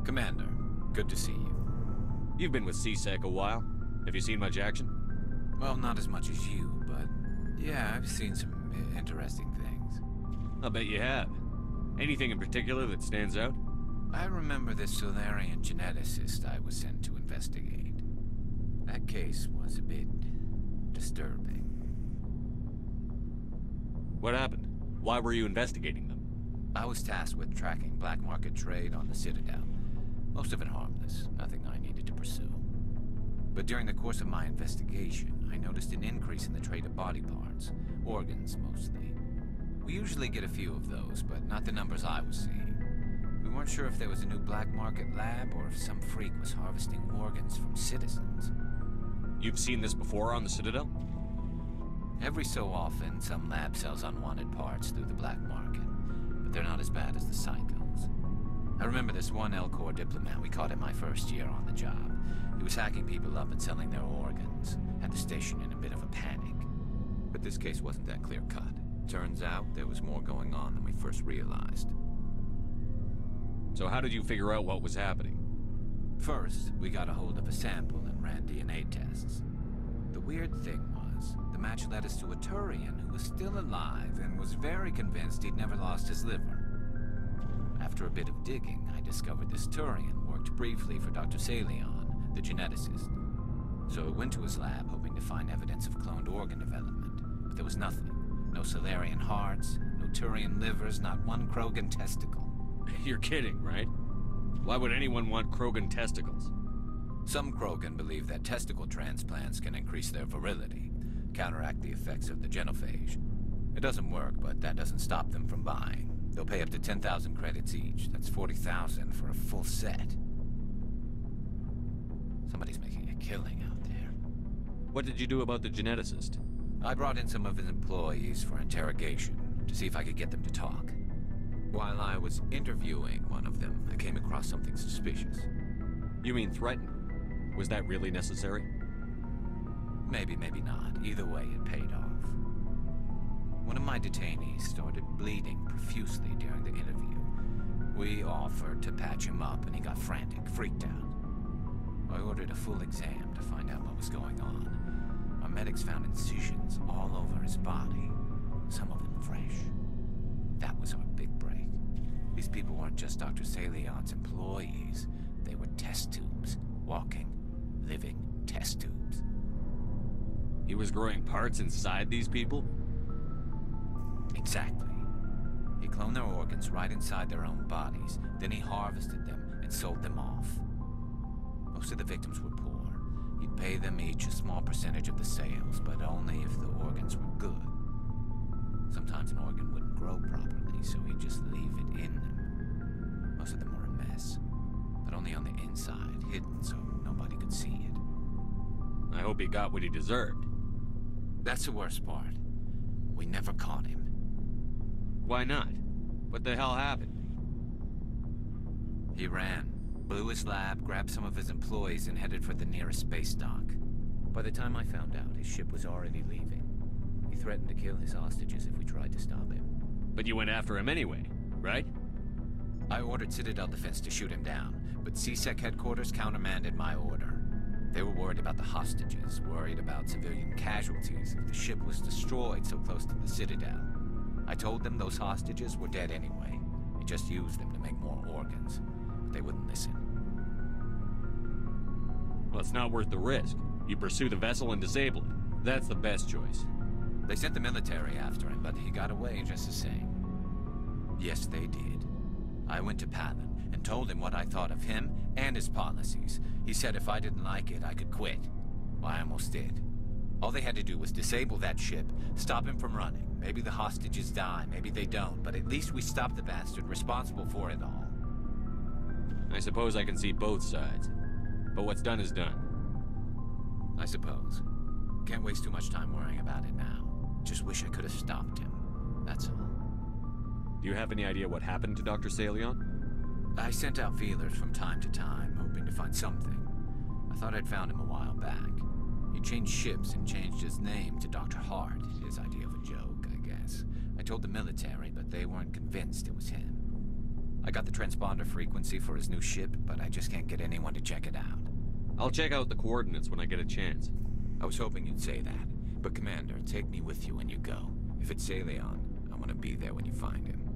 Commander, good to see you. You've been with C-Sec a while. Have you seen much action? Well, not as much as you, but yeah, I've seen some interesting things. I'll bet you have. Anything in particular that stands out? I remember this Solarian geneticist I was sent to investigate. That case was a bit disturbing. What happened? Why were you investigating them? I was tasked with tracking black market trade on the Citadel. Most of it harmless, nothing I needed to pursue. But during the course of my investigation, I noticed an increase in the trade of body parts, organs mostly. We usually get a few of those, but not the numbers I was seeing. We weren't sure if there was a new black market lab or if some freak was harvesting organs from citizens. You've seen this before on the Citadel? Every so often, some lab sells unwanted parts through the black market, but they're not as bad as the psychos. I remember this one L-Corps diplomat we caught in my first year on the job. He was hacking people up and selling their organs. Had the station in a bit of a panic. But this case wasn't that clear-cut. Turns out there was more going on than we first realized. So how did you figure out what was happening? First, we got a hold of a sample and ran DNA tests. The weird thing was, the match led us to a Turian who was still alive and was very convinced he'd never lost his liver. After a bit of digging, I discovered this Turian worked briefly for Doctor Saleon, the geneticist. So I went to his lab hoping to find evidence of cloned organ development, but there was nothing. No Solarian hearts, no Turian livers, not one Krogan testicle. You're kidding, right? Why would anyone want Krogan testicles? Some Krogan believe that testicle transplants can increase their virility, counteract the effects of the genophage. It doesn't work, but that doesn't stop them from buying. They'll pay up to 10,000 credits each. That's 40,000 for a full set. Somebody's making a killing out there. What did you do about the geneticist? I brought in some of his employees for interrogation, to see if I could get them to talk. While I was interviewing one of them, I came across something suspicious. You mean threatened? Was that really necessary? Maybe, maybe not. Either way, it paid off. One of my detainees started bleeding profusely during the interview. We offered to patch him up, and he got frantic, freaked out. I ordered a full exam to find out what was going on. Our medics found incisions all over his body, some of them fresh. That was our big break. These people weren't just Dr. Saleon's employees. They were test tubes. Walking, living test tubes. He was growing parts inside these people? Exactly. He cloned their organs right inside their own bodies. Then he harvested them and sold them off. Most of the victims were poor. He'd pay them each a small percentage of the sales, but only if the organs were good. Sometimes an organ wouldn't grow properly, so he'd just leave it in them. Most of them were a mess, but only on the inside, hidden so nobody could see it. I hope he got what he deserved. That's the worst part. We never caught him. Why not? What the hell happened? He ran, blew his lab, grabbed some of his employees, and headed for the nearest space dock. By the time I found out, his ship was already leaving. He threatened to kill his hostages if we tried to stop him. But you went after him anyway, right? I ordered Citadel Defense to shoot him down, but C-Sec headquarters countermanded my order. They were worried about the hostages, worried about civilian casualties if the ship was destroyed so close to the Citadel. I told them those hostages were dead anyway. We just used them to make more organs. But they wouldn't listen. Well, it's not worth the risk. You pursue the vessel and disable it. That's the best choice. They sent the military after him, but he got away just the same. Yes, they did. I went to Palin and told him what I thought of him and his policies. He said if I didn't like it, I could quit. Well, I almost did. All they had to do was disable that ship, stop him from running. Maybe the hostages die, maybe they don't, but at least we stopped the bastard responsible for it all. I suppose I can see both sides. But what's done is done. I suppose. Can't waste too much time worrying about it now. Just wish I could have stopped him. That's all. Do you have any idea what happened to Dr. Saleon? I sent out feelers from time to time, hoping to find something. I thought I'd found him a while back. He changed ships and changed his name to Dr. Hart, his idea of a joke, I guess. I told the military, but they weren't convinced it was him. I got the transponder frequency for his new ship, but I just can't get anyone to check it out. I'll check out the coordinates when I get a chance. I was hoping you'd say that. But Commander, take me with you when you go. If it's Saleon, I want to be there when you find him.